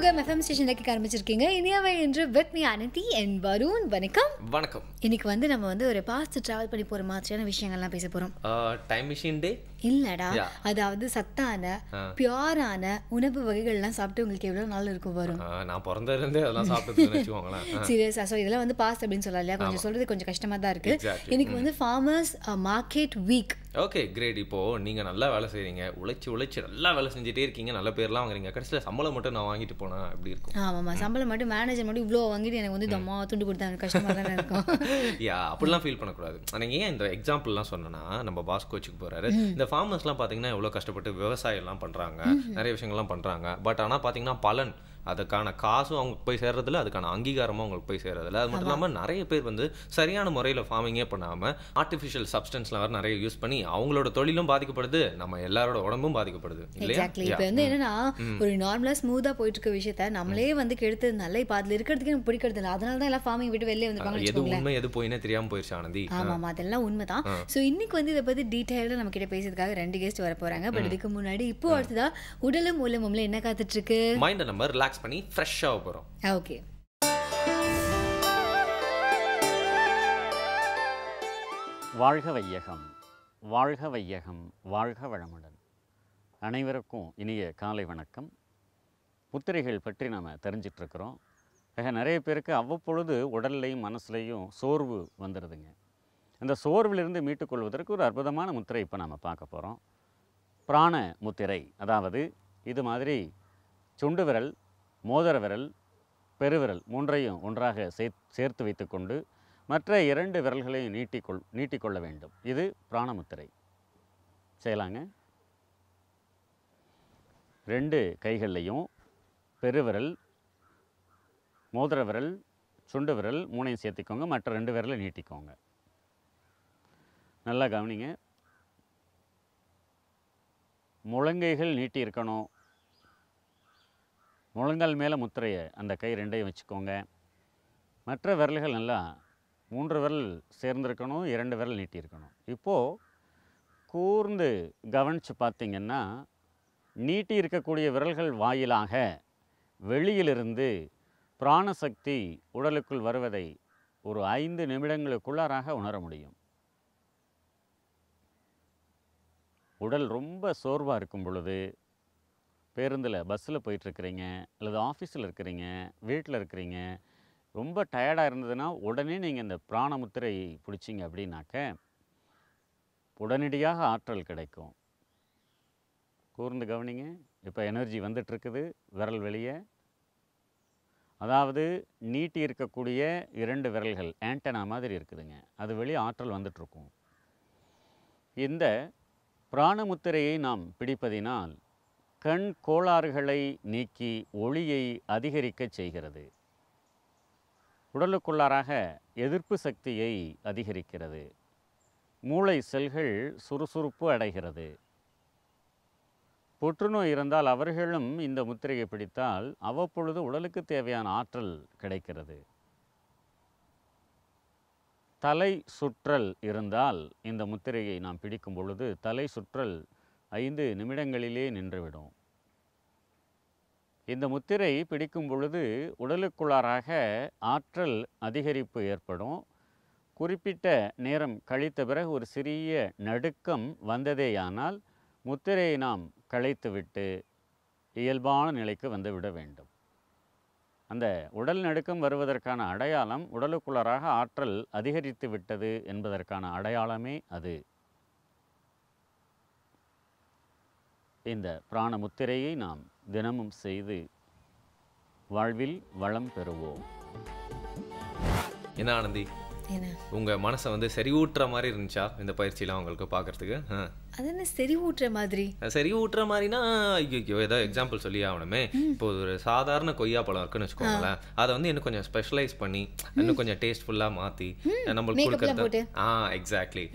உங்கள் எஃப்எம் ஸ்டேஷனில் கேட்க ஆரம்பிச்சிருக்கீங்க. இனியாவை என்று with me Ananthi and Varun. வணக்கம். வணக்கம். இன்னைக்கு நம்ம ஒரு பாஸ்ட் டிராவல் பண்ணி போகிற மாதிரியான விஷயங்கள்லாம் பேச போகிறோம். டைம் மிஷின் டே இல்லடா, அதாவது சத்தான பியூரான உணவு வகைகள்லாம் சாப்பிட்டு உங்களுக்கு எவ்வளோ நாள் இருக்கும் வரும்? நான் பிறந்ததுலேருந்தே அதெல்லாம் சாப்பிட்டு வச்சுக்கோங்களேன். சீரியஸா? ஸோ இதெல்லாம் பாஸ்ட் அப்படின்னு சொல்லலாம் இல்லையா? கொஞ்சம் சொல்கிறது கொஞ்சம் கஷ்டமாக தான் இருக்குது. இன்னைக்கு farmers market week. Okay great. இப்போது நீங்கள் நல்லா வேலை செய்கிறீங்க, உழைச்சி நல்லா வேலை செஞ்சுட்டே இருக்கீங்க, நல்ல பேர்லாம் வாங்குறீங்க, கடைசியில் சம்பளம் மட்டும் நான் வாங்கிட்டு போனேன் அப்படி இருக்கும். ஆமாம், சம்பளம் மட்டும் மேனேஜர் மட்டும் இவ்வளோ வாங்கிட்டு எனக்கு தம்மா துண்டு கொடுத்தாங்க, கஷ்டமாக தானே இருக்கும். அப்படிலாம் ஃபீல் பண்ணக்கூடாது. நீங்கள் ஏன் இந்த எக்ஸாம்பிள்லாம் சொன்னேன்னா, நம்ம பாஸ் கோச்சுக்கு போகிறாரு, இந்த ஃபார்மர்ஸ்லாம் பார்த்தீங்கன்னா எவ்வளோ கஷ்டப்பட்டு விவசாயம்லாம் பண்ணுறாங்க, நிறைய விஷயங்கள்லாம் பண்ணுறாங்க. பட் ஆனால் பார்த்தீங்கன்னா பலன், அதுக்கான காசும் அவங்களுக்கு போய் சேர்றதில்ல, அதுக்கான அங்கீகாரமும் அவங்களுக்கு போய் சேர்றதில்ல. அது மட்டும் இல்லாமல் நிறைய பேர் சரியான முறையில் ஃபார்மிங்கே பண்ணாமல் ஆர்டிஃபிஷியல் சப்ஸ்டன்ஸ்லாம் வேறு நிறைய யூஸ் பண்ணி அவங்களோட தொழிலும் பாதிக்கப்படுது, நம்ம எல்லாரோட உடம்பும் பாதிக்கப்படுது. எக்ஸாக்ட்லி. இப்போ என்னன்னா ஒரு நார்மலாக ஸ்மூத்தாக போயிட்டு இருக்க விஷயத்த நம்மளே கெடுத்ததுனால இப்போ அதில் இருக்கிறதுக்கு எனக்கு பிடிக்கிறது இல்லை. அதனால தான் எல்லாம் ஃபார்மிங் விட்டு வெளியே வந்துருக்காங்க. எது உண்மை எது போயினே தெரியாமல் போயிடுச்சு ஆனந்தி. ஆமாம், அதெல்லாம் உண்மை தான். ஸோ இன்னைக்கு இதை பற்றி டீட்டெயிலாக நம்ம கிட்ட பேசுறதுக்காக 2 கெஸ்ட் வர போகிறாங்க. பட் இதுக்கு முன்னாடி இப்போ அடுத்ததா உடலும் உலமும்ல என்ன காத்துட்டு இருக்கு? மைண்டை நம்ம ரிலாக்ஸ் பண்ணி ஃப்ரெஷ்ஷாக போகிறோம். ஓகே. வாழ்க வையகம், வாழ்க வையகம், வாழ்க வளமுடன். அனைவருக்கும் இனிய காலை வணக்கம். முத்திரைகள் பற்றி நாம் தெரிஞ்சிட்ருக்கிறோம். நிறைய பேருக்கு அவ்வப்பொழுது உடல்லையும் மனசுலையும் சோர்வு வந்துடுதுங்க. அந்த சோர்விலிருந்து மீட்டுக்கொள்வதற்கு ஒரு அற்புதமான முத்திரை இப்போ நம்ம பார்க்க போகிறோம். பிராண முத்திரை. அதாவது இது மாதிரி சுண்டு விரல், மோதிர விரல், பெருவிரல் 3ஐயும் ஒன்றாக சேர்த்து வைத்துக்கொண்டு மற்ற 2 விரல்களையும் நீட்டிக்கொள்ள வேண்டும். இது பிராணமுத்திரை. செய்யலாங்க. 2 கைகள்லையும் பெருவிரல், மோதிர விரல், சுண்டு விரல் 3ஐயும் சேர்த்திக்கோங்க. மற்ற 2 விரலை நீட்டிக்கோங்க. நல்லா கவனிங்க. முழங்கைகள் நீட்டி இருக்கணும். முழங்கால் மேலே முத்திரையை அந்த கை 2ஐயும் வச்சுக்கோங்க. மற்ற விரல்கள் நல்லா 3 விரல் சேர்ந்துருக்கணும், 2 விரல் நீட்டி இருக்கணும். இப்போது கூர்ந்து கவனித்து பார்த்திங்கன்னா, நீட்டி இருக்கக்கூடிய விரல்கள் வாயிலாக வெளியிலிருந்து பிராணசக்தி உடலுக்குள் வருவதை ஒரு 5 நிமிடங்களுக்குள்ளாராக உணர முடியும். உடல் ரொம்ப சோர்வாக இருக்கும் பொழுது, பேருந்தில் பஸ்ஸில் போயிட்டுருக்கிறீங்க, அல்லது ஆஃபீஸில் இருக்கிறீங்க, வீட்டில் இருக்கிறீங்க, ரொம்ப டயர்டாக இருந்ததுன்னா உடனே நீங்கள் இந்த பிராணமுத்திரை பிடிச்சிங்க அப்படின்னாக்க உடனடியாக ஆற்றல் கிடைக்கும். கூர்ந்து கவனிங்க. இப்போ எனர்ஜி வந்துட்டுருக்குது விரல் வெளியே. அதாவது நீட்டி இருக்கக்கூடிய 2 விரல்கள் ஆண்டனா மாதிரி இருக்குதுங்க, அது வெளியே ஆற்றல் வந்துட்டுருக்கும். இந்த பிராணமுத்திரையை நாம் பிடிப்பதினால் கண் கோளாறுகளை நீக்கி ஒளியை அதிகரிக்க செய்கிறது. உடலுக்குள்ளாராக எதிர்ப்பு சக்தியை அதிகரிக்கிறது. மூளை செல்கள் சுறுசுறுப்பு அடைகிறது. புற்றுநோய் இருந்தால் அவர்களும் இந்த முத்திரையை பிடித்தால் அவ்வப்பொழுது உடலுக்கு தேவையான ஆற்றல் கிடைக்கிறது. தலை சுற்றல் இருந்தால் இந்த முத்திரையை நாம் பிடிக்கும் பொழுது தலை சுற்றல் 5 நிமிடங்களிலே நின்றுவிடும். இந்த முத்திரை பிடிக்கும் பொழுது உடலுக்குள்ளாராக ஆற்றல் அதிகரிப்பு ஏற்படும். குறிப்பிட்ட நேரம் கழித்த பிறகு ஒரு சிறிய நடுக்கம் வந்ததேயானால் முத்திரையை நாம் களைத்துவிட்டு இயல்பான நிலைக்கு வந்துவிட வேண்டும். அந்த உடல் நடுக்கம் வருவதற்கான அடையாளம் உடலுக்குள்ளாராக ஆற்றல் அதிகரித்து விட்டது என்பதற்கான அடையாளமே அது. இந்த பிராண முத்திரையை நாம் தினமும் செய்து வாழ்வில் வளம் பெறுவோம். என்ன ஆனந்தி, உங்கள் மனசை செறிவூட்டுற மாதிரி இருந்துச்சா இந்த பயிற்சியெலாம் உங்களுக்கு பார்க்குறதுக்கு? அது என்ன செறிவூட்டுற மாதிரி? செறிவூட்டுற மாதிரினா ஐயோ ஏதோ எக்ஸாம்பிள் சொல்லி ஆகணுமே. இப்போ ஒரு சாதாரண கொய்யாப்பழம் இருக்குன்னு வச்சுக்கோங்களேன், அதை இன்னும் கொஞ்சம் ஸ்பெஷலைஸ் பண்ணி இன்னும் கொஞ்சம் டேஸ்ட்ஃபுல்லாக மாற்றி நம்மளுக்கு கொடுக்குறது. எக்ஸாக்ட்லி.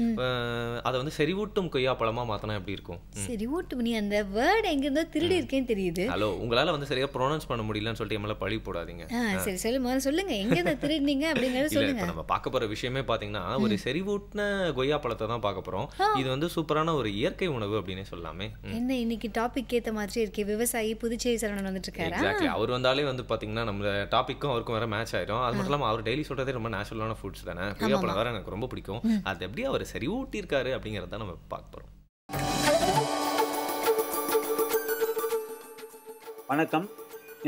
அதை செறிவூட்டும் கொய்யாப்பழமாக மாற்றினா எப்படி இருக்கும்? செறிவூட்டும், நீ அந்த வேர்டு எங்கேருந்தோ திருடி இருக்கேன்னு தெரியுது. ஹலோ, உங்களால் சரியாக ப்ரொனவுன்ஸ் பண்ண முடியலன்னு சொல்லிட்டு எம்எல்ஏ பழி போடாதீங்க. சரி சொல்லுங்க, எங்கே திருடினீங்க அப்படிங்கிறத சொல்லுங்க. நம்ம பார்க்க போகிற போற விஷயமே பாத்தீங்கன்னா ஒரு செறிவூட்டின கொய்யா பழத்தை தான் பார்க்க போறோம். இது வந்து சூப்பரான ஒரு இயற்கை உணவு அப்படின்னே சொல்லலாமே. என்ன இன்னைக்கு டாபிக் ஏத்த மாதிரி இருக்கே, விவசாயி புதுச்சேரி சரவணன் வந்துட்டு இருக்காரா? எக்ஸாக்ட்லி. அவர் வந்தாலே வந்து பாத்தீங்கன்னா நம்ம டாபிக்கும் அவருக்கும் வேற மேட்ச் ஆயிடும். அது மட்டும் இல்லாம அவர் டெய்லி சொல்றதே ரொம்ப நேச்சுரலான ஃபுட்ஸ் தானே. கொய்யா பழம் வேற எனக்கு ரொம்ப பிடிக்கும். அது எப்படி அவர் செறிவூட்டி இருக்காரு அப்படிங்கறத நம்ம பார்க்க போறோம். வணக்கம்.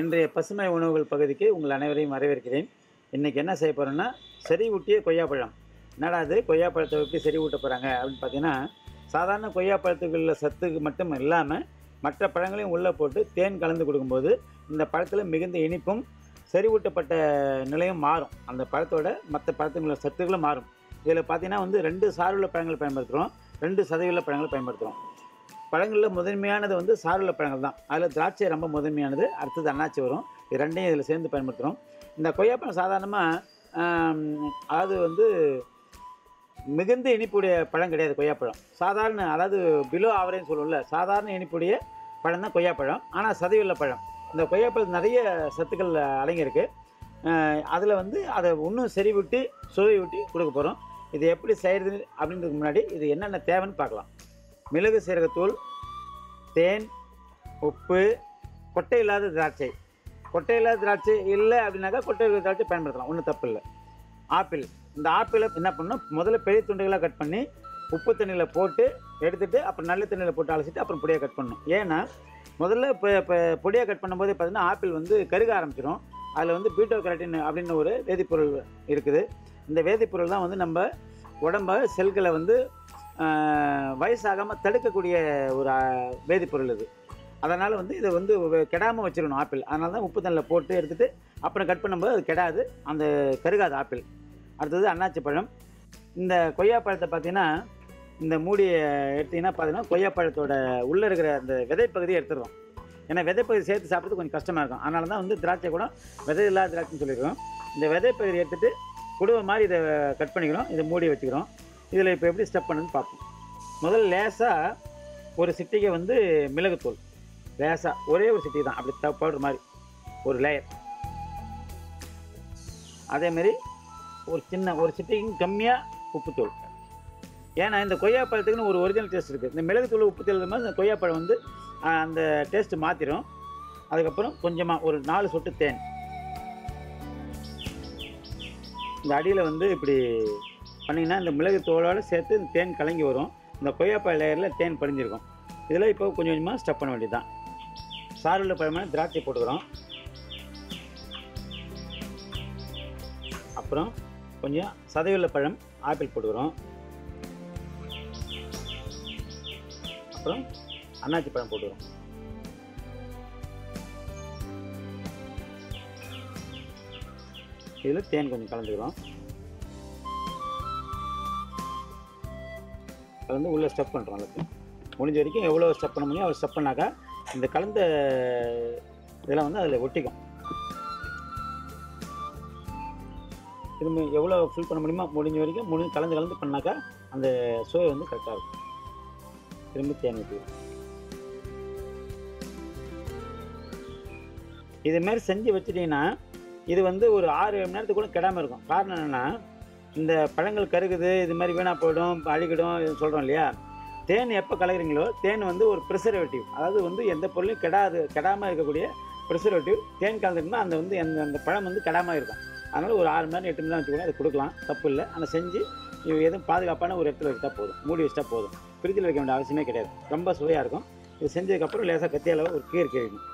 இன்றைய பசுமை உணவுகள் பகுதிக்கு உங்கள் அனைவரையும் வரவேற்கிறேன். இன்றைக்கி என்ன செய்ய போகிறோன்னா, செறிவூட்டிய கொய்யாப்பழம். என்னடா அது கொய்யாப்பழத்தை எப்படி செறிவூட்ட போகிறாங்க அப்படின்னு பார்த்தீங்கன்னா, சாதாரண கொய்யாப்பழத்துக்குள்ள சத்துக்கு மட்டும் இல்லாமல் மற்ற பழங்களையும் உள்ளே போட்டு தேன் கலந்து கொடுக்கும்போது இந்த பழத்தில் மிகுந்த இனிப்பும் செறிவூட்டப்பட்ட நிலையும் மாறும். அந்த பழத்தோட மற்ற பழத்துக்குள்ள சத்துக்களும் மாறும். இதில் பார்த்தீங்கன்னா வந்து 2 சாறுள்ள பழங்கள் பயன்படுத்துகிறோம், 2 சதவீத பழங்களை பயன்படுத்துகிறோம். பழங்களில் முதன்மையானது வந்து சாறுள்ள பழங்கள் தான். அதில் திராட்சை ரொம்ப முதன்மையானது, அடுத்தது அன்னாச்சி வரும். இது ரெண்டையும் இதில் சேர்ந்து பயன்படுத்துகிறோம். இந்த கொய்யாப்பழம் சாதாரணமாக அதாவது வந்து மிகுந்த இனிப்புடைய பழம் கிடையாது கொய்யாப்பழம். சாதாரண, அதாவது பிலோ ஆவரேஜ் சொல்லுவோம்ல, சாதாரண இனிப்புடைய பழம் தான் கொய்யாப்பழம். ஆனால் சதவீத பழம். இந்த கொய்யாப்பழம் நிறைய சத்துக்கள் அடங்கியிருக்கு. அதில் வந்து அதை இன்னும் செறிவிட்டு சுவை விட்டு கொடுக்க போகிறோம். இது எப்படி செய்கிறது அப்படின்றதுக்கு முன்னாடி இது என்னென்ன தேவைன்னு பார்க்கலாம். மிளகு சீரகத்தூள், தேன், உப்பு, கொட்டை இல்லாத திராட்சை. கொட்டை இல்லாத திராட்சை இல்லை அப்படின்னாக்கா கொட்டை இல்லாத திராட்சை பயன்படுத்தலாம், ஒன்றும் தப்பு இல்லை. ஆப்பிள். இந்த ஆப்பிளை என்ன பண்ணணும், முதல்ல பெரிய துண்டுகளாக கட் பண்ணி உப்பு தண்ணியில் போட்டு எடுத்துகிட்டு அப்புறம் நல்ல தண்ணியில் போட்டு அலசிட்டு அப்புறம் பொடியாக கட் பண்ணணும். ஏன்னா முதல்ல இப்போ பொடியாக கட் பண்ணும்போதே பார்த்தீங்கன்னா ஆப்பிள் வந்து கருக ஆரம்பிச்சிடும். அதில் வந்து பீட்டோ கரோட்டின் அப்படின்னு ஒரு வேதிப்பொருள் இருக்குது. இந்த வேதிப்பொருள் தான் வந்து நம்ம உடம்ப செல்களை வந்து வயசாகாமல் தடுக்கக்கூடிய ஒரு வேதிப்பொருள் இது. அதனால் வந்து இதை வந்து கெடாமல் வச்சிடணும் ஆப்பிள். அதனால தான் உப்பு தண்ணியில் போட்டு எடுத்துகிட்டு அப்புறம் கட் பண்ணும்போது அது கெடாது, அந்த கருகாது ஆப்பிள். அடுத்தது அன்னாச்சி பழம். இந்த கொய்யாப்பழத்தை பார்த்தீங்கன்னா இந்த மூடியை எடுத்திங்கன்னா பார்த்தீங்கன்னா கொய்யாப்பழத்தோட உள்ளே இருக்கிற அந்த விதைப்பகுதியை எடுத்துடுறோம். ஏன்னா விதைப்பகுதி சேர்த்து சாப்பிட்றது கொஞ்சம் கஷ்டமாக இருக்கும். அதனால தான் வந்து திராட்சை கூட விதை இல்லாத திராட்சைன்னு சொல்லிடுறோம். இந்த விதைப்பகுதி எடுத்துகிட்டு குடுவை மாதிரி இதை கட் பண்ணிக்கிறோம், இதை மூடி வச்சுக்கிறோம். இதில் இப்போ எப்படி ஸ்டெப் பண்ணுன்னு பார்ப்போம். முதல்ல லேசாக ஒரு சிட்டிகை வந்து மிளகுத்தூள், லேசாக ஒரே ஒரு சிட்டிகை தான், அப்படி பவுடர் மாதிரி ஒரு லேயர். அதேமாரி ஒரு சிட்டிகைக்கு கம்மியாக உப்புத்தூள். ஏன்னா இந்த கொய்யாப்பழத்துக்குன்னு ஒரு ஒரிஜினல் டேஸ்ட் இருக்குது. இந்த மிளகுத்தூள் உப்புத்தூள் மாதிரி இந்த கொய்யாப்பழம் வந்து அந்த டேஸ்ட்டு மாற்றிடும். அதுக்கப்புறம் கொஞ்சமாக ஒரு 4 சொட்டு தேன். இந்த அடியில் வந்து இப்படி பண்ணிங்கன்னா இந்த மிளகு தோலோடு சேர்த்து இந்த தேன் கலங்கி வரும். இந்த கொய்யாப்பழ லேயரில் தேன் படிஞ்சிருக்கும். இதில் இப்போ கொஞ்சம் கொஞ்சமாக ஸ்டெப் பண்ண வேண்டியது தான். சாறுள்ள பழமான திராட்சை போட்டுக்கிறோம். அப்புறம் கொஞ்சம் சதையுள்ள பழம் ஆப்பிள் போட்டுக்கிறோம். அப்புறம் அன்னாச்சி பழம் போட்டுக்கிறோம். இதில் தேன் கொஞ்சம் கலந்துக்கிறோம். அது வந்து உள்ளே ஸ்டெப் பண்ணுறோம். அதுக்கு முடிஞ்ச வரைக்கும் எவ்வளோ ஸ்டெப் பண்ண முடியும் அவ்வளோ ஸ்டெப் பண்ணாக்கா இந்த கலந்த இதெல்லாம் வந்து அதில் ஒட்டிக்கும். திரும்ப எவ்வளோ ஃபில் பண்ண முடியுமோ முடிஞ்ச வரைக்கும் கலந்து பண்ணாக்கா அந்த சுவை வந்து கரெக்டாக இருக்கும். திரும்ப தேன் ஊற்றிடும். இதுமாரி செஞ்சு வச்சுட்டிங்கன்னா இது வந்து ஒரு 6 மணி நேரத்துக்கு கூட கெடாமல் இருக்கும். காரணம் என்னென்னா, இந்த பழங்கள் கருகுது, இது மாதிரி வீணாக போயிடும், அழுகிடும் சொல்கிறோம் இல்லையா. தேன் எப்போ கலக்குறீங்களோ தேன் வந்து ஒரு ப்ரிசர்வேட்டிவ், அதாவது வந்து எந்த பொருளையும் கெடாமல் இருக்கக்கூடிய ப்ரிசர்வேட்டிவ். தேன் கலந்துட்டுனா அந்த வந்து அந்த பழம் வந்து கெடாமல் இருக்கும். அதனால் ஒரு 6 மணி நேரம் 8 மணி நேரம் வச்சுக்கூட அதை கொடுக்கலாம், தப்பு இல்லை. ஆனால் செஞ்சு எதுவும் பாதுகாப்பான ஒரு இடத்துல வச்சுட்டா போதும், மூடி வச்சுட்டா போதும். ஃப்ரிட்ஜில் வைக்க வேண்டிய அவசியமே கிடையாது. ரொம்ப சுவையாக இருக்கும். இது செஞ்சதுக்கப்புறம் லேசாக கத்தியால் ஒரு கீறிக்கணும்.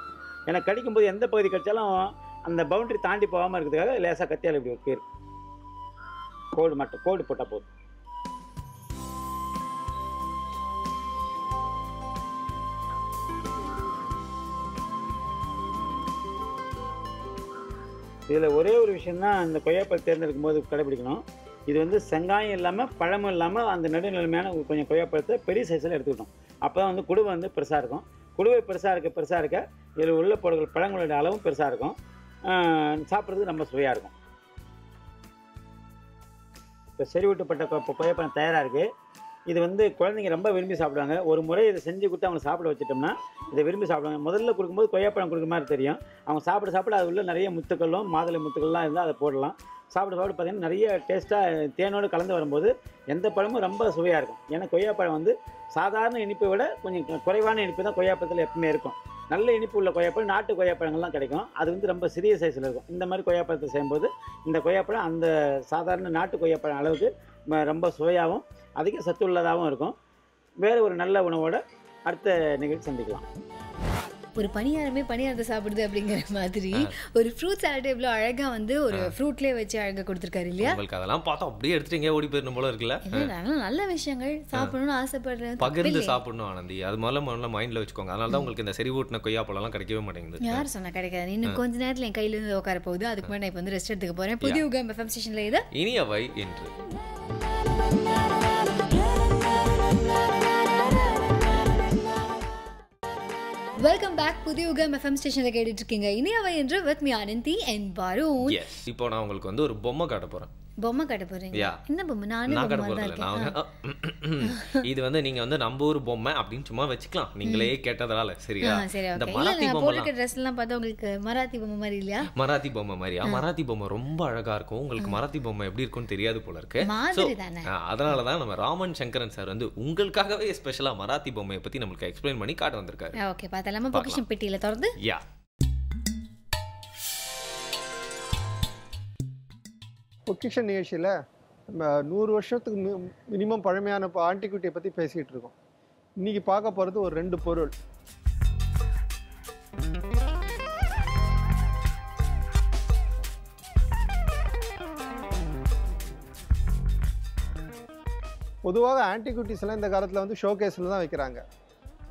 ஏன்னா கடிக்கும்போது எந்த பகுதி கடித்தாலும் அந்த பவுண்டரி தாண்டி போகாமல் இருக்கிறதுக்காக லேசாக கத்தியால் இப்படி ஒரு கீறு கோடு போட்டால் போதும். இதில் ஒரே ஒரு விஷயந்தான் இந்த கொய்யாப்பழம் தேர்ந்தெடுக்கும் போது கடைபிடிக்கணும். இது வந்து செங்காயம் இல்லாமல் பழமும் இல்லாமல் அந்த நடுநிலைமையான கொஞ்சம் கொய்யாப்பழத்தை பெரிய சைஸில் எடுத்துக்கிட்டோம். அப்போ தான் வந்து குடுவை வந்து பெருசாக இருக்கும். குடுவை பெருசாக இருக்க இதில் உள்ள பொருட்கள் பழங்களுடைய அளவும் பெருசாக இருக்கும். சாப்பிட்றதுக்கு ரொம்ப சுவையாக இருக்கும். இப்போ செறிவூட்டப்பட்ட கொய்யாப்பழம் தயாராக இருக்குது. இது வந்து குழந்தைங்க ரொம்ப விரும்பி சாப்பிடுவாங்க. ஒரு முறை இதை செஞ்சு கொடுத்து அவங்க சாப்பிட வச்சுட்டோம்னா இதை விரும்பி சாப்பிடுவாங்க. முதல்ல கொடுக்கும்போது கொய்யாப்பழம் கொடுக்குற மாதிரி தெரியும். அவங்க சாப்பிட அது உள்ள நிறைய முத்துக்களும் மாதுளை முத்துக்கள்லாம் இருந்தால் அதை போடலாம். சாப்பிட பார்த்தீங்கன்னா நிறைய டேஸ்ட்டாக தேனோடு கலந்து வரும்போது எந்த பழமும் ரொம்ப சுவையாக இருக்கும். ஏன்னா கொய்யாப்பழம் வந்து சாதாரண இனிப்பை விட கொஞ்சம் குறைவான இனிப்பு தான் கொய்யாப்பழத்தில் எப்பவுமே இருக்கும். நல்ல இனிப்பு உள்ள கொய்யாப்பழம் நாட்டு கொய்யாப்பழங்கள்லாம் கிடைக்கும். அது வந்து ரொம்ப சிறிய சைஸில் இருக்கும். இந்த மாதிரி கொய்யாப்பழத்தை செய்யும்போது இந்த கொய்யாப்பழம் அந்த சாதாரண நாட்டு கொய்யாப்பழம் அளவுக்கு ரொம்ப சுவையாகவும் அதிக சத்துள்ளதாகவும் இருக்கும். வேறு ஒரு நல்ல உணவோட அடுத்த நிகழ்ச்சி சந்திக்கலாம். ஒரு பணியாரமே பணியாரத்தை சாப்பிடுது அப்படிங்கிற மாதிரி ஒரு ஃப்ரூட் சாலட் எவ்வளோ அழகாக வந்து ஒரு ஃப்ரூட்லேயே வச்சு அழகாக கொடுத்துருக்காரு இல்லையா? உங்களுக்கு அதெல்லாம் பார்த்தா அப்படியே எடுத்துட்டு ஓடி போயிடணும் போல இருக்குல்ல. நல்ல விஷயங்கள் சாப்பிடணும்னு ஆசைப்படுறேன், பகிர்ந்து சாப்பிடணும் ஆனந்தி. அது முதல்ல மைண்ட்ல வச்சுக்கோங்க. அதனால தான் உங்களுக்கு இந்த செறிவூட்டின கொய்யாப்பழம்லாம் கிடைக்கவே மாட்டேங்குது. யார் சொன்னா கிடைக்காது? இன்னும் கொஞ்ச நேரத்தில் என் கையில இருந்து உட்கார போகுது. அதுக்கு முன்னாடி நான் இப்போ வந்து ரெஸ்ட் எடுத்துக்க போறேன். புதிய யுகம் எஃப்எம் ஸ்டேஷன்ல இது இனியவை என்று வெல்கம் பேக். புதிய யுகம் எஃப்எம் ஸ்டேஷன்ல கேட்டுட்டு இருக்கீங்க இனியவை என்று with me Anandhi and Varun. இப்போ நான் உங்களுக்கு வந்து ஒரு பொம்மை காட்ட போறேன். பொம்மை காட்ட போறீங்க? என்ன பொம்மை? நான் காட்ட போறேன். இது வந்து நீங்க வந்து நம்ம ஊர் பொம்மை அப்படின்னு சும்மா வச்சுக்கலாம், நீங்களே கேட்டதால. சரியா? இந்த மராத்தி பொம்மை ட்ரெஸ் எல்லாம் பார்த்தா உங்களுக்கு மராத்தி பொம்மை மாதிரி இல்லையா? மராத்தி பொம்மை மாதிரியா? மராத்தி பொம்மை ரொம்ப அழகா இருக்கும். உங்களுக்கு மராத்தி பொம்மை எப்படி இருக்கும்னு தெரியாது போல இருக்கு. அதனாலதான் நம்ம ராமன் சங்கரன் சார் வந்து உங்களுக்காகவே ஸ்பெஷலா மராத்தி பொம்மையை பத்தி நம்மளுக்கு எக்ஸ்பிளைன் பண்ணி காட்ட வந்திருக்காரு. ஓகே, பார்த்தலாமா? பொக்கிஷம் பெட்டியில திறந்து பொக்கிஷன் நிகழ்ச்சியில் நம்ம 100 வருஷத்துக்கு மினிமம் பழமையான ஆன்டிக்விட்டியை பற்றி பேசிகிட்டு இருக்கோம். இன்றைக்கி பார்க்க போகிறது ஒரு 2 பொருள். பொதுவாக ஆன்டிக்விட்டிஸ் எல்லாம் இந்த காலத்தில் வந்து ஷோகேஸில் தான் வைக்கிறாங்க.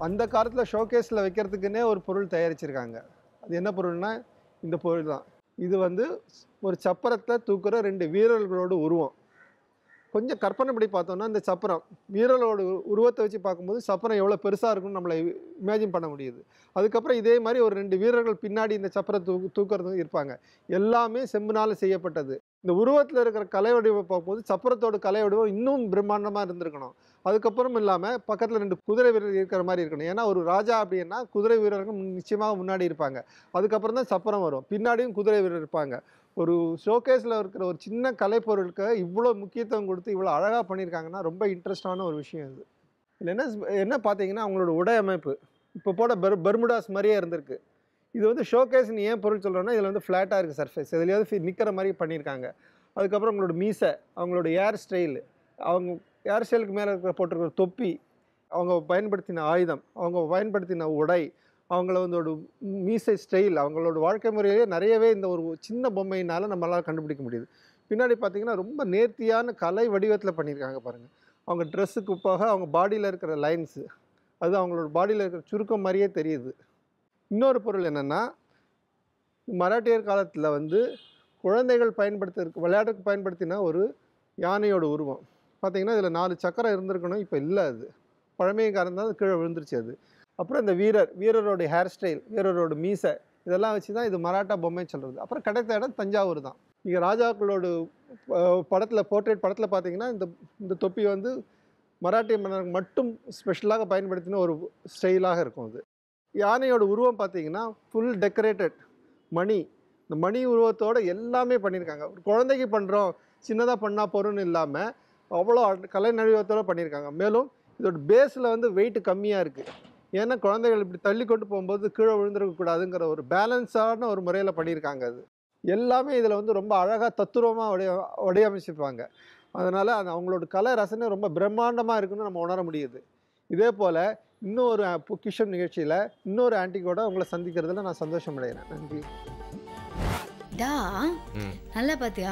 அந்த காலத்தில் ஷோகேஸில் வைக்கிறதுக்குன்னே ஒரு பொருள் தயாரிச்சிருக்காங்க. அது என்ன பொருள்னா இந்த பொருள் தான். இது வந்து ஒரு சப்பரத்தில் தூக்குற 2 வீரர்களோட உருவம். கொஞ்சம் கற்பனை படி பார்த்தோம்னா இந்த சப்பரம் வீரர்களோட உருவத்தை வச்சு பார்க்கும்போது சப்பரம் எவ்வளோ பெருசாக இருக்கும்னு நம்மளை இமேஜின் பண்ண முடியுது. அதுக்கப்புறம் இதே மாதிரி ஒரு 2 வீரர்கள் பின்னாடி இந்த சப்பரை தூக்குறது இருப்பாங்க. எல்லாமே செம்புனால் செய்யப்பட்டது. இந்த உருவத்தில் இருக்கிற கலை வடிவம் பார்க்கும்போது சப்பரத்தோட கலை வடிவம் இன்னும் பிரம்மாண்டமாக இருந்திருக்கணும். அதுக்கப்புறம் இல்லாமல் பக்கத்தில் 2 குதிரை வீரர்கள் இருக்கிற மாதிரி இருக்கணும். ஏன்னா ஒரு ராஜா அப்படின்னா குதிரை வீரர்கள் நிச்சயமாக முன்னாடி இருப்பாங்க. அதுக்கப்புறம் தான் சப்பரம் வரும். பின்னாடியும் குதிரை வீரர் இருப்பாங்க. ஒரு ஷோகேஸில் இருக்கிற ஒரு சின்ன கலைப்பொருளுக்கு இவ்வளோ முக்கியத்துவம் கொடுத்து இவ்வளோ அழகாக பண்ணியிருக்காங்கன்னா ரொம்ப இன்ட்ரெஸ்டான ஒரு விஷயம் இது. இதில் என்ன பார்த்தீங்கன்னா அவங்களோட உடை அமைப்பு இப்போ போட பெர்முடாஸ் மாதிரியே இருந்திருக்கு. இது வந்து ஷோகேஸ்னு ஏன் பொருள் சொல்கிறோன்னா இதில் வந்து ஃப்ளாட்டாக இருக்குது சர்ஃபேஸ், இதுலேயாவது நிற்கிற மாதிரி பண்ணியிருக்காங்க. அதுக்கப்புறம் அவங்களோட மீசை, அவங்களோட ஏர் ஸ்டைலு, அவங்க ஏர் ஸ்டைலுக்கு மேலே இருக்கிற போட்டிருக்கிற தொப்பி, அவங்க பயன்படுத்தின ஆயுதம், அவங்க பயன்படுத்தின உடை, அவங்கள வந்து ஒரு மீசை ஸ்டைல், அவங்களோட வாழ்க்கை முறையிலேயே நிறையவே இந்த ஒரு சின்ன பொம்மையினால் நம்மளால் கண்டுபிடிக்க முடியுது. பின்னாடி பார்த்திங்கன்னா ரொம்ப நேர்த்தியான கலை வடிவத்தில் பண்ணியிருக்காங்க பாருங்கள். அவங்க ட்ரெஸ்ஸுக்கு போக அவங்க பாடியில் இருக்கிற லைன்ஸு, அது அவங்களோட பாடியில் இருக்கிற சுருக்கம் மாதிரியே தெரியுது. இன்னொரு பொருள் என்னென்னா மராட்டியர் காலத்தில் வந்து குழந்தைகள் விளையாட்டுக்கு பயன்படுத்தின ஒரு யானையோட உருவம் பார்த்திங்கன்னா இதில் 4 சக்கரம் இருந்திருக்கணும். இப்போ இல்லை, அது பழமைக்காரன் தான் கீழே விழுந்துருச்சு அது. அப்புறம் இந்த வீரரோட ஹேர் ஸ்டைல், வீரரோட மீசை, இதெல்லாம் வச்சு தான் இது மராட்டா பொம்மை சொல்கிறது. அப்புறம் கிடைத்த இடம் தஞ்சாவூர் தான். நீங்கள் ராஜாக்களோட போர்ட்ரேட் படத்தில் பார்த்தீங்கன்னா இந்த தொப்பி வந்து மராட்டிய மன்னருக்கு மட்டும் ஸ்பெஷலாக பயன்படுத்தின ஒரு ஸ்டைலாக இருக்கும். அது யானையோட உருவம் பார்த்தீங்கன்னா ஃபுல் டெக்கரேட்டட் மணி, இந்த மணி உருவத்தோடு எல்லாமே பண்ணியிருக்காங்க. ஒரு குழந்தைக்கு பண்ணுறோம் சின்னதாக பண்ணால் போகிறோன்னு இல்லாமல் அவ்வளோ கலை நடிவத்தோடு பண்ணியிருக்காங்க. மேலும் இதோட பேஸில் வந்து வெயிட் கம்மியாக இருக்குது. ஏன்னா குழந்தைகள் இப்படி தள்ளி கொண்டு போகும்போது கீழே விழுந்துருக்கக்கூடாதுங்கிற ஒரு பேலன்ஸான ஒரு முறையில் பண்ணியிருக்காங்க. அது எல்லாமே இதில் வந்து ரொம்ப அழகாக தத்துரூபமாக வடிவமைச்சிருப்பாங்க. அதனால் அவங்களோட கலை ரசனை ரொம்ப பிரம்மாண்டமாக இருக்குன்னு நம்ம உணர முடியுது. இதே போல் இன்னொரு பொக்கிஷம் நிகழ்ச்சியில் இன்னொரு ஆன்டிக்கோட உங்களை சந்திக்கிறதுல நான் சந்தோஷம் அடைகிறேன். நன்றி. நல்லா பாத்தியா,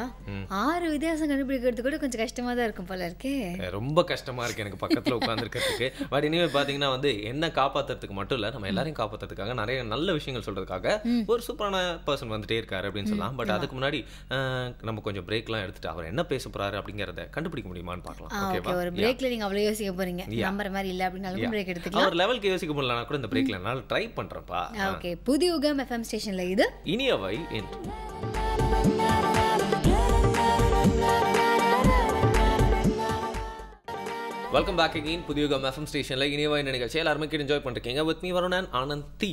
6 வித்தியாசம் கண்டுபிடிக்கிறது கூட கொஞ்சம் கஷ்டமா தான் இருக்கும் போல இருக்கே. ரொம்ப கஷ்டமா இருக்கு எனக்கு பக்கத்துல உட்கார்ந்துருக்கிறதுக்கு. பட் இனிமே பாத்தீங்கன்னா வந்து என்ன காப்பாத்துறதுக்கு மட்டும் இல்ல, நம்ம எல்லாரையும் காப்பாத்துறதுக்காக நிறைய நல்ல விஷயங்கள் சொல்றதுக்காக ஒரு சூப்பரான பர்சன் வந்துட்டே இருக்காரு அப்படின்னு சொல்லலாம். பட் அதுக்கு முன்னாடி நம்ம கொஞ்சம் பிரேக்லாம் எடுத்துட்டு அவர் என்ன பேச போறாரு அப்படிங்கறத கண்டுபிடிக்க முடியுமான்னு பார்க்கலாம். ஓகேவா? ஒரு பிரேக்ல நீங்க அவ்வளவு யோசிக்க போறீங்க, நம்பர் மாதிரி இல்ல அப்படினாலும் பிரேக் எடுத்துக்கலாம். ஒரு லெவலுக்கு யோசிக்க முடியலனா கூட இந்த பிரேக்ல நான் ட்ரை பண்றேன்ப்பா. ஓகே, புதிய யுகம் எஃப்எம் ஸ்டேஷன்ல இது இனியவை என்று. வெல்கம் பேக் அகைன் புதிய யுகம் எஃப்எம் ஸ்டேஷன்ல இனியவை நிகழ்ச்சி எல்லாரும் கேட்டு என்ஜாய் பண்ணிருக்கீங்க. With me Varun and Anandhi.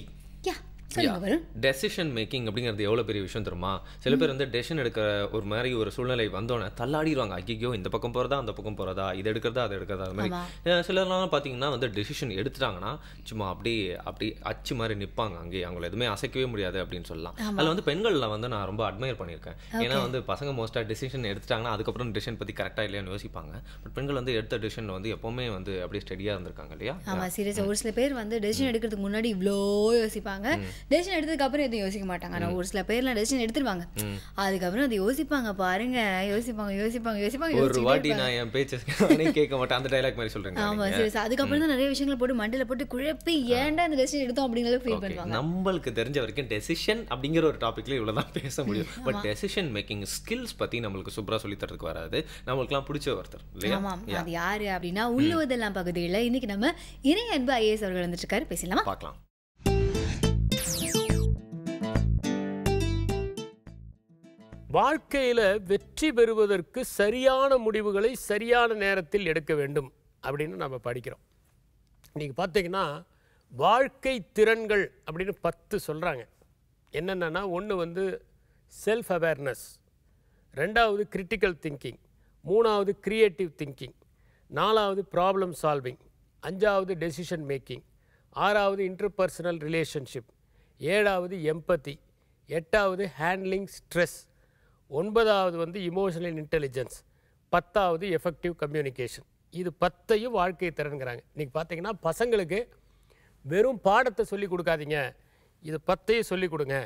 சொல்லுங்க வருண். டெசிஷன் மேக்கிங் அப்படிங்கிறது எவ்வளோ பெரிய விஷயம் தெரியுமா? சில பேர் வந்து டெசிஷன் எடுக்கிற ஒரு மாதிரி ஒரு சூழ்நிலை வந்தோடனே தள்ளாடிடுவாங்க. ஐயோ இந்த பக்கம் போகிறதா அந்த பக்கம் போகிறதா, இது எடுக்கிறதா அது எடுக்கிறதா, அது மாதிரி சிலர்லாம் பார்த்தீங்கன்னா வந்து டெசிஷன் எடுத்துட்டாங்கன்னா சும்மா அப்படி அச்சு மாதிரி நிற்பாங்க அங்கேயே, அவங்கள எதுவுமே அசைக்கவே முடியாது அப்படின்னு சொல்லலாம். அதில் வந்து பெண்களில் வந்து நான் ரொம்ப அட்மையர் பண்ணியிருக்கேன். ஏன்னா வந்து பசங்க மோஸ்ட்டாக டெசிஷன் எடுத்துட்டாங்கன்னா அதுக்கப்புறம் டெசிஷன் பற்றி கரெக்டாக இல்லையான்னு யோசிப்பாங்க. பட் பெண்கள் வந்து எடுத்த டெசிஷன் வந்து எப்போவுமே வந்து அப்படியே ஸ்டெடியாக இருந்திருக்காங்க இல்லையா? ஆமாம், சீரியஸாக ஒரு சில பேர் வந்து டெசிஷன் எடுக்கிறதுக்கு முன்னாடி இவ்வளோ யோசிப்பாங்க, டெசிஷன் எடுத்ததுக்கு அப்புறம் எதுவும் யோசிக்க மாட்டாங்க. ஆனால் ஒரு சில பேர்லாம் டெசிஷன் எடுத்துருவாங்க, அதுக்கப்புறம் அது யோசிப்பாங்க பாருங்க, யோசிப்பாங்க ஒரு வாட்டி நான் என் பேச்சு கேட்க மாட்டேன், அந்த டைலாக் மாதிரி சொல்றேன். ஆமா சீரியஸ். அதுக்கப்புறம் தான் நிறைய விஷயங்களை போட்டு மண்டையில போட்டு குழப்பி ஏன்டா இந்த டெசிஷன் எடுத்தோம் அப்படிங்கிற ஃபீல் பண்ணுவாங்க. நம்மளுக்கு தெரிஞ்ச வரைக்கும் டெசிஷன் அப்படிங்கிற ஒரு டாபிக்ல இவ்வளவுதான் பேச முடியும். பட் டெசிஷன் மேக்கிங் ஸ்கில்ஸ் பத்தி நம்மளுக்கு சூப்பரா சொல்லி தரதுக்கு வராது, நம்மளுக்குலாம் பிடிச்ச ஒருத்தர் இல்லையா? ஆமாம், அது யாரு அப்படின்னா உள்ளுவதெல்லாம் பகுதியில் இன்னைக்கு நம்ம இணை அன்பு ஐஏஎஸ் அவர்கள் வந்துட்டு இருக்காரு. பேசலாமா? பார்க்கலாம். வாழ்க்கையில் வெற்றி பெறுவதற்கு சரியான முடிவுகளை சரியான நேரத்தில் எடுக்க வேண்டும் அப்படின்னு நம்ம படிக்கிறோம். இன்றைக்கி பார்த்தீங்கன்னா வாழ்க்கை திறன்கள் அப்படின்னு 10 சொல்கிறாங்க. என்னென்னா, ஒன்று வந்து செல்ஃப் அவேர்னஸ், 2வது கிரிட்டிக்கல் திங்கிங், 3வது கிரியேட்டிவ் திங்கிங், 4வது ப்ராப்ளம் சால்விங், 5வது டெசிஷன் மேக்கிங், 6வது இன்டர்பர்சனல் ரிலேஷன்ஷிப், 7வது எம்பத்தி, 8வது ஹேண்ட்லிங் ஸ்ட்ரெஸ், 9வது வந்து இமோஷனல் இன்டெலிஜென்ஸ், 10வது எஃபெக்டிவ் கம்யூனிகேஷன். இது 10ஐயும் வாழ்க்கை திறன்கிறாங்க. இன்றைக்கி பார்த்தீங்கன்னா பசங்களுக்கு வெறும் பாடத்தை சொல்லிக் கொடுக்காதீங்க, இது 10ஐயும் சொல்லிக் கொடுங்க,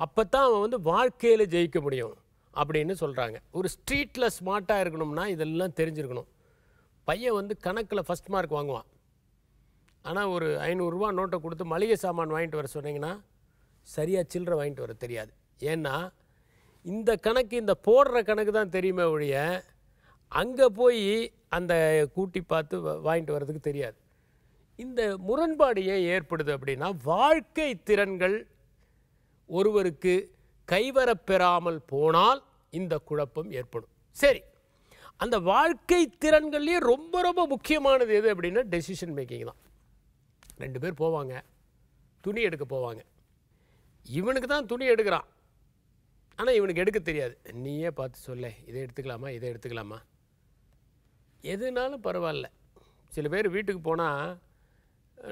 அப்போ தான் அவன் வந்து வாழ்க்கையில் ஜெயிக்க முடியும் அப்படின்னு சொல்கிறாங்க. ஒரு ஸ்ட்ரீட்டில் ஸ்மார்ட்டாக இருக்கணும்னா இதெல்லாம் தெரிஞ்சிருக்கணும். பையன் வந்து கணக்கில் ஃபஸ்ட் மார்க் வாங்குவான், ஆனால் ஒரு 500 ரூபா நோட்டை கொடுத்து மளிகை சாமான் வாங்கிட்டு வர சொன்னீங்கன்னா சரியாக சில்லறை வாங்கிட்டு வர தெரியாது. ஏன்னா இந்த கணக்கு, இந்த போடுற கணக்கு தான் தெரியுமே ஒழிய அங்கே போய் அந்த கூட்டி பார்த்து வாங்கிட்டு வர்றதுக்கு தெரியாது. இந்த முரண்பாடு ஏன் ஏற்படுது அப்படின்னா, வாழ்க்கை திறன்கள் ஒருவருக்கு கைவரப்பெறாமல் போனால் இந்த குழப்பம் ஏற்படும். சரி, அந்த வாழ்க்கை திறன்கள்லேயே ரொம்ப ரொம்ப முக்கியமானது எது அப்படின்னா டெசிஷன் மேக்கிங் தான். 2 பேர் போவாங்க, துணி எடுக்க போவாங்க. இவனுக்கு தான் துணி எடுக்கிறான், ஆனால் இவனுக்கு எடுக்க தெரியாது. நீயே பார்த்து சொல்ல, இதை எடுத்துக்கலாமா இதை எடுத்துக்கலாமா, எதுனாலும் பரவாயில்ல. சில பேர் வீட்டுக்கு போனால்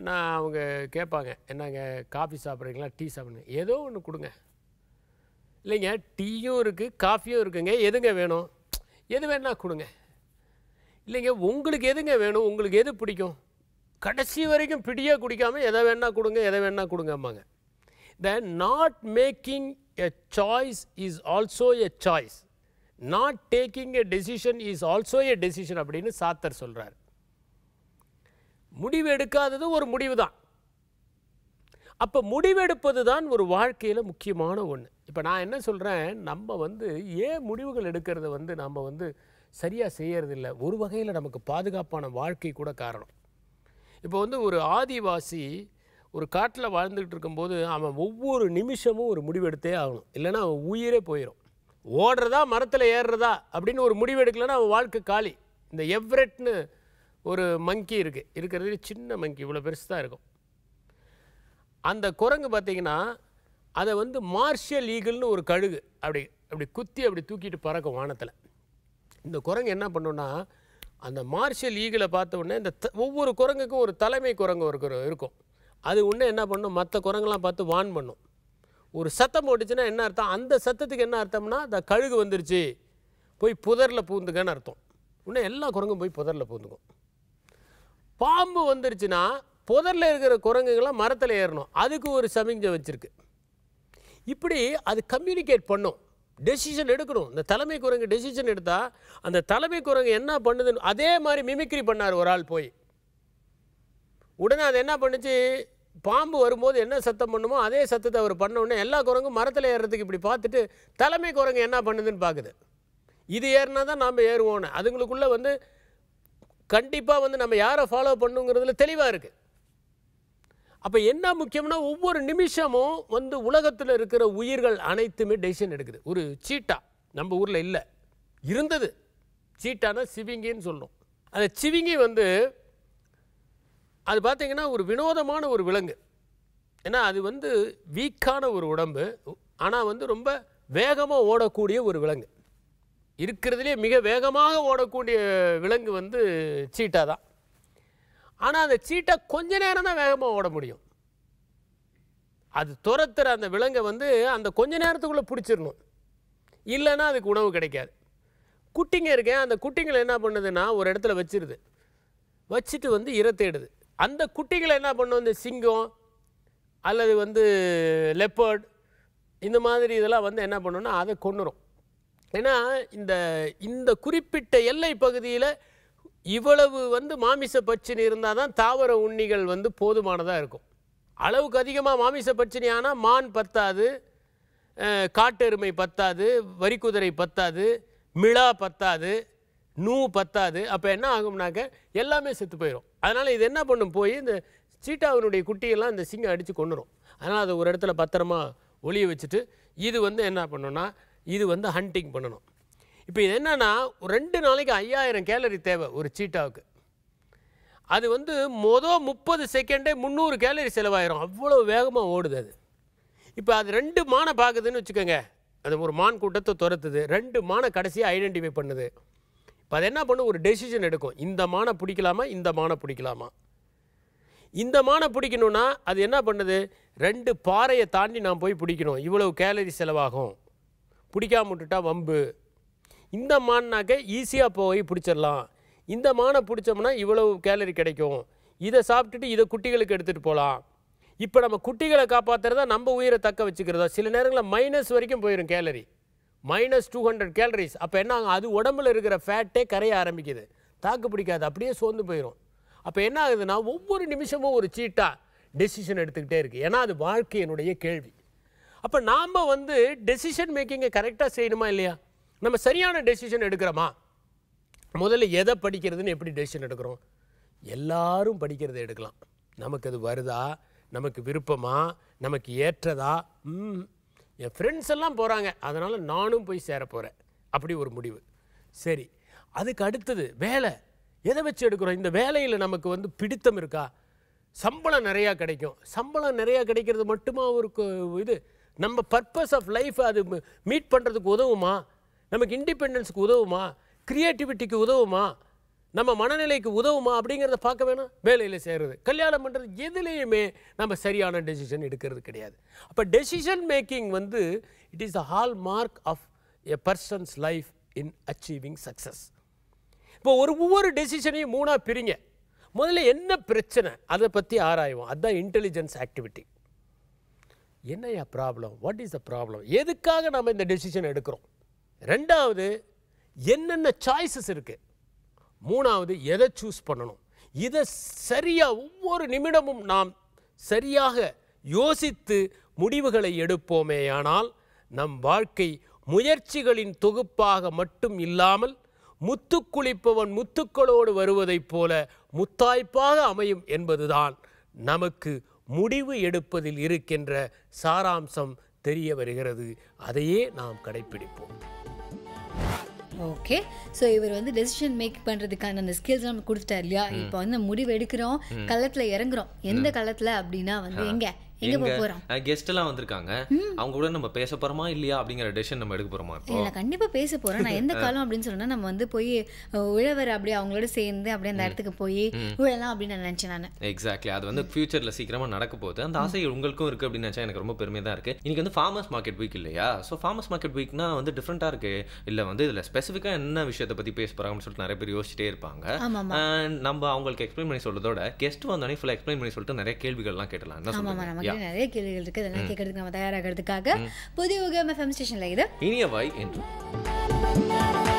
நான் அவங்க கேட்பாங்க, என்னங்க காஃபி சாப்பிட்றீங்களா டீ சாப்பிட்றீங்க, ஏதோ ஒன்று கொடுங்க. இல்லைங்க டீயும் இருக்குது காஃபியும் இருக்குங்க, எதுங்க வேணும், எது வேணால் கொடுங்க. இல்லைங்க உங்களுக்கு எதுங்க வேணும், உங்களுக்கு எது பிடிக்கும், கடைசி வரைக்கும் பிடியாக குடிக்காமல் எதை வேணால் கொடுங்க எதை வேணால் கொடுங்கம்பாங்க. The not making a choice is also a choice. Not taking a decision is also a decision அப்படின்னு சாத்தர் சொல்கிறார். முடிவு எடுக்காதது ஒரு முடிவு தான். அப்போ முடிவெடுப்பது தான் ஒரு வாழ்க்கையில் முக்கியமான ஒன்று. இப்போ நான் என்ன சொல்கிறேன், நம்ம வந்து ஏன் முடிவுகள் எடுக்கிறத வந்து நம்ம வந்து சரியாக செய்யறதில்லை. ஒரு வகையில் நமக்கு பாதுகாப்பான வாழ்க்கை கூட காரணம். இப்போ வந்து ஒரு ஆதிவாசி ஒரு காட்டில் வாழ்ந்துக்கிட்டு இருக்கும்போது அவன் ஒவ்வொரு நிமிஷமும் ஒரு முடிவெடுத்தே ஆகணும், இல்லைன்னா அவன் உயிரே போயிடும். ஓடுறதா மரத்தில் ஏறுறதா அப்படின்னு ஒரு முடிவு எடுக்கலைன்னா அவன் வாழ்க்கை காலி. இந்த எவ்ரெட்னு ஒரு மங்கி இருக்கிறது சின்ன மங்கி, இவ்வளோ பெருசு தான் இருக்கும். அந்த குரங்கு பார்த்திங்கன்னா அதை வந்து மார்ஷியல் ஈகிள்னு ஒரு கழுகு அப்படி குத்தி அப்படி தூக்கிட்டு பறக்கும் வானத்தில். இந்த குரங்கு என்ன பண்ணுன்னா, அந்த மார்ஷியல் ஈகிளை பார்த்த உடனே இந்த ஒவ்வொரு குரங்குக்கும் ஒரு தலைமை குரங்கு இருக்கும். அது ஒன்று என்ன பண்ணும், மற்ற குரங்கெல்லாம் பார்த்து வான் பண்ணும். ஒரு சத்தம் போட்டுச்சுன்னா என்ன அர்த்தம், அந்த சத்தத்துக்கு என்ன அர்த்தம்னா அந்த கழுகு வந்துருச்சு போய் புதரில் பூந்துங்கன்னு அர்த்தம். இன்னும் எல்லா குரங்கும் போய் புதரில் பூந்துக்கும். பாம்பு வந்துருச்சுன்னா புதரில் இருக்கிற குரங்குங்களாம் மரத்தில் ஏறணும், அதுக்கு ஒரு சமிஞ்சை வச்சுருக்கு. இப்படி அது கம்யூனிகேட் பண்ணும், டெசிஷன் எடுக்கணும். இந்த தலைமை குரங்கு டெசிஷன் எடுத்தால் அந்த தலைமை குரங்கு என்ன பண்ணுதுன்னு அதே மாதிரி மிமிக்ரி பண்ணார் ஒரு ஆள் போய். உடனே அது என்ன பண்ணுச்சு, பாம்பு வரும்போது என்ன சத்தம் பண்ணுமோ அதே சத்தத்தை அவர் பண்ண உடனே எல்லா குரங்கும் மரத்தில் ஏறுறதுக்கு இப்படி பார்த்துட்டு தலைமை குரங்கு என்ன பண்ணுதுன்னு பார்க்குது. இது ஏறினா தான் நாம் ஏறுவோன்னு அதுங்களுக்குள்ளே வந்து கண்டிப்பாக வந்து நம்ம யாரை ஃபாலோ பண்ணுங்கிறதுல தெளிவாக இருக்குது. அப்போ என்ன முக்கியம்னா, ஒவ்வொரு நிமிஷமும் வந்து உலகத்தில் இருக்கிற உயிர்கள் அனைத்துமே டெசிஷன் எடுக்குது. ஒரு சீட்டா நம்ம ஊரில் இல்லை, இருந்தது. சீட்டானா சிவிங்கின்னு சொல்கிறோம். அந்த சிவிங்கி வந்து அது பார்த்திங்கன்னா ஒரு வினோதமான ஒரு விலங்கு. ஏன்னா அது வந்து வீக்கான ஒரு உடம்பு, ஆனால் வந்து ரொம்ப வேகமாக ஓடக்கூடிய ஒரு விலங்கு. இருக்கிறதுலே மிக வேகமாக ஓடக்கூடிய விலங்கு வந்து சீட்டா தான். ஆனால் அந்த சீட்டா கொஞ்ச நேரம் தான் வேகமாக ஓட முடியும். அது துரத்துற அந்த விலங்கை வந்து அந்த கொஞ்ச நேரத்துக்குள்ளே பிடிச்சிடணும், இல்லைன்னா அதுக்கு உணவு கிடைக்காது. குட்டிங்க இருக்கேன், அந்த குட்டிங்களை என்ன பண்ணுதுன்னா ஒரு இடத்துல வச்சுட்டு வந்து இரை தேடுது. அந்த குட்டிகளை என்ன பண்ணும், இந்த சிங்கம் அல்லது வந்து லெப்பர்ட் இந்த மாதிரி இதெல்லாம் வந்து என்ன பண்ணுன்னா அதை கொன்னுரும். ஏன்னா இந்த குறிப்பிட்ட எல்லை பகுதியில் இவ்வளவு வந்து மாமிச பட்சினி இருந்தால் தான் தாவர உண்ணிகள் வந்து போதுமானதாக இருக்கும். அளவுக்கு அதிகமாக மாமிச பட்சினி ஆனால் மான் பத்தாது, காட்டெருமை பத்தாது, வரிக்குதிரை பத்தாது, மிளா பத்தாது, நூ பத்தாது. அப்போ என்ன ஆகும்னாக்க எல்லாமே செத்து போயிடும். அதனால் இது என்ன பண்ணும், போய் இந்த சீட்டாவினுடைய குட்டியெல்லாம் இந்த சிங்கம் அடித்து கொண்டுரும். அதனால் அதை ஒரு இடத்துல பத்திரமா ஒளிய வச்சுட்டு இது வந்து என்ன பண்ணணும்னா இது வந்து ஹண்டிங் பண்ணணும். இப்போ இது என்னென்னா 2 நாளைக்கு 5000 கேலரி தேவை ஒரு சீட்டாவுக்கு. அது வந்து 30 செகண்டே 300 கேலரி செலவாயிரும், அவ்வளோ வேகமாக ஓடுது அது. இப்போ அது 2 மானை பார்க்குதுன்னு வச்சுக்கோங்க, அது ஒரு மான் கூட்டத்தை துரத்துது, 2 மானை கடைசியாக ஐடென்டிஃபை பண்ணுது. இப்போ அது என்ன பண்ணும், ஒரு டெசிஷன் எடுக்கும், இந்த மானை பிடிக்கலாமா இந்த மானை பிடிக்கலாமா. இந்த மானை பிடிக்கணுன்னா அது என்ன பண்ணுது, 2 பாறையை தாண்டி நான் போய் பிடிக்கணும், இவ்வளவு கேலரி செலவாகும், பிடிக்காம விட்டுட்டா வம்பு. இந்த மான்னாக்க ஈஸியாக போய் பிடிச்சிடலாம், இந்த மானை பிடிச்சோம்னா இவ்வளவு கேலரி கிடைக்கும், இதை சாப்பிட்டுட்டு இதை குட்டிகளுக்கு எடுத்துகிட்டு போகலாம். இப்போ நம்ம குட்டிகளை காப்பாற்றுறதா நம்ம உயிரை தக்க வச்சுக்கிறதா. சில நேரங்களில் மைனஸ் வரைக்கும் போயிடும் கேலரி, -200 கேலரிஸ். அப்போ என்ன ஆகும், அது உடம்புல இருக்கிற ஃபேட்டே கரைய ஆரம்பிக்குது, தாக்கு பிடிக்காது, அப்படியே சோர்ந்து போயிடும். அப்போ என்ன ஆகுதுன்னா ஒவ்வொரு நிமிஷமும் ஒரு சீட்டா டெசிஷன் எடுத்துக்கிட்டே இருக்குது. ஏன்னா அது வாழ்க்கையினுடைய கேள்வி. அப்போ நாம் வந்து டெசிஷன் மேக்கிங்கை கரெக்டாக செய்யணுமா இல்லையா, நம்ம சரியான டெசிஷன் எடுக்கிறோமா. முதல்ல எதை படிக்கிறதுன்னு எப்படி டெசிஷன் எடுக்கிறோம், எல்லாரும் படிக்கிறதை எடுக்கலாம், நமக்கு அது வருதா, நமக்கு விருப்பமா, நமக்கு ஏற்றதா. என் ஃப்ரெண்ட்ஸ் எல்லாம் போகிறாங்க அதனால் நானும் போய் சேர போகிறேன், அப்படி ஒரு முடிவு. சரி, அதுக்கு அடுத்தது வேலை, எதை வச்சு எடுக்கிறோம், இந்த வேலையில் நமக்கு வந்து பிடித்தம் இருக்கா, சம்பளம் நிறையா கிடைக்கும், சம்பளம் நிறையா கிடைக்கிறது மட்டுமா ஒரு இது, நம்ம பர்பஸ் ஆஃப் லைஃப் அது மீட் பண்ணுறதுக்கு உதவுமா, நமக்கு இண்டிபெண்டன்ஸுக்கு உதவுமா, க்ரியேட்டிவிட்டிக்கு உதவுமா, நம்ம மனநிலைக்கு உதவுமா அப்படிங்கிறத பார்க்க வேணாம். வேலையில் செய்கிறது, கல்யாணம் பண்ணுறது, எதுலேயுமே நம்ம சரியான டெசிஷன் எடுக்கிறது கிடையாது. அப்போ டெசிஷன் மேக்கிங் வந்து it is the hallmark of a person's life in achieving success. இப்போ ஒவ்வொரு டெசிஷனையும் 3ஆக பிரிங்க. முதல்ல என்ன பிரச்சனை அதை பற்றி ஆராய்வோம், அதுதான் இன்டெலிஜென்ஸ் ஆக்டிவிட்டி. என்னையா problem, what is the problem, எதுக்காக நம்ம இந்த டெசிஷன் எடுக்கிறோம். 2வது என்னென்ன சாய்ஸஸ் இருக்குது. 3வது எதை சூஸ் பண்ணணும். இதை சரியாக ஒவ்வொரு நிமிடமும் நாம் சரியாக யோசித்து முடிவுகளை எடுப்போமேயானால் நம் வாழ்க்கை முயற்சிகளின் தொகுப்பாக மட்டும் இல்லாமல் முத்துக்குளிப்பவன் முத்துக்களோடு வருவதைப் போல முத்தாய்ப்பாக அமையும் என்பதுதான் நமக்கு முடிவு எடுப்பதில் இருக்கின்ற சாராம்சம் தெரிய வருகிறது. அதையே நாம் கடைப்பிடிப்போம். ஓகே, ஸோ இவர் வந்து டெசிஷன் மேக் பண்ணுறதுக்கான அந்த ஸ்கில்ஸ் நம்ம கொடுத்துட்டார் இல்லையா. இப்போ வந்து முடிவு எடுக்கிறோம், களத்தில் இறங்குறோம். எந்த களத்தில் அப்படின்னா வந்து எங்கே கெஸ்ட் எல்லாம் வந்திருக்காங்க, அவங்க கூட நம்ம பேச போறோமா இல்லையா அப்படிங்கிற டெசிஷன் நம்ம எடுக்க போறோமா. இல்ல, கண்டிப்பா பேச போறோம். நான் எந்த காலம் அப்படின்னு சொன்னா நம்ம வந்து போய் உழவர் அப்படியே அவங்களோட சேர்ந்து அப்படியே அந்த இடத்துக்கு போய் உழலாம் அப்படின்னு நான் நினைச்சேன். நான் எக்ஸாக்ட்லி அது வந்து ஃபியூச்சர்ல சீக்கிரமா நடக்க போகுது. அந்த ஆசை உங்களுக்கும் இருக்கு அப்படின்னு நினைச்சா எனக்கு ரொம்ப பெருமையா தான் இருக்கு. இன்னைக்கு வந்து ஃபார்மர்ஸ் மார்க்கெட் வீக் இல்லையா. ஸோ ஃபார்மர்ஸ் மார்க்கெட் வீக்னா வந்து டிஃப்ரெண்டா இருக்கு. இல்ல வந்து இதுல ஸ்பெசிஃபிக்கா என்ன விஷயத்தை பத்தி பேச போறாங்கன்னு சொல்லிட்டு நிறைய பேர் யோசிச்சுட்டே இருப்பாங்க. நம்ம அவங்களுக்கு எக்ஸ்பிளைன் பண்ணி சொல்றதோட கெஸ்ட் வந்தோடனே ஃபுல்லா எக்ஸ்பிளைன் பண்ணி சொல்லிட்டு நிறைய கேள்விகள்லாம் கேட்டலாம். நிறைய கேள்விகள் இருக்கு, அதெல்லாம் கேட்கறதுக்கு நம்ம தயாராகிறதுக்காக புதிய FM ஸ்டேஷன்ல இது இனிய வாய் என்று